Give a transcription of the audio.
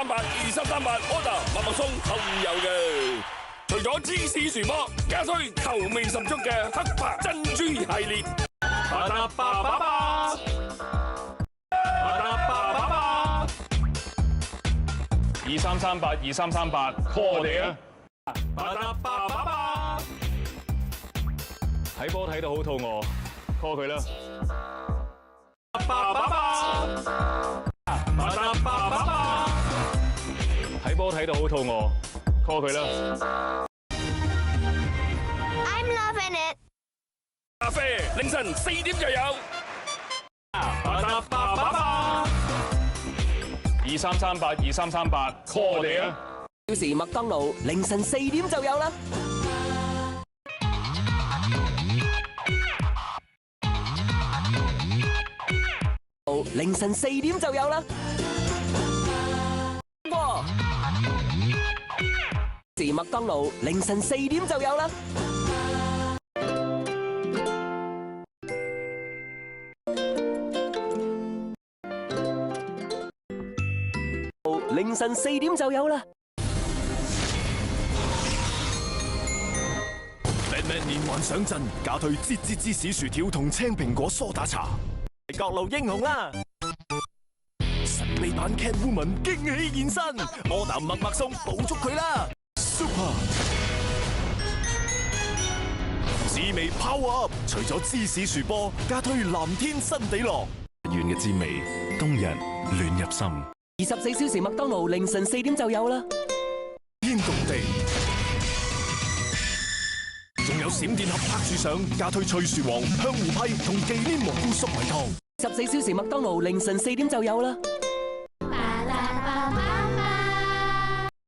order 麥麥鬆後有嘅。除咗芝士薯波，加推球味十足嘅黑白珍珠系列。巴達巴巴巴，巴達巴巴巴，2338 call 我哋啊！巴達巴巴巴，睇波睇到好肚餓 ，call 佢啦！巴巴巴，巴達巴巴巴，睇波睇到好肚餓 ，call 佢啦！ I'm loving it。咖啡凌晨4點就有。巴達巴巴巴2338 call 我哋啊！小時麥當勞凌晨4點就有啦。凌晨4點就有啦。哇！時麥當勞凌晨4點就有啦。凌晨4點就有啦。Batman 連環上陣，加推芝芝芝士薯條同青蘋果梳打茶。各路英雄啦！神秘版 Catwoman 驚喜現身，柯南麥麥送捕捉佢啦 ！Super 滋味 Power Up， 除咗芝士薯波，加推藍天新地樂。遠嘅滋味，冬日暖入心。24小時麥當勞凌晨4點就有啦。天動地，仲有閃電俠拍住上，加推脆薯王、香芋批同忌廉蘑菇粟米湯。14小時麥當勞凌晨4點就有啦。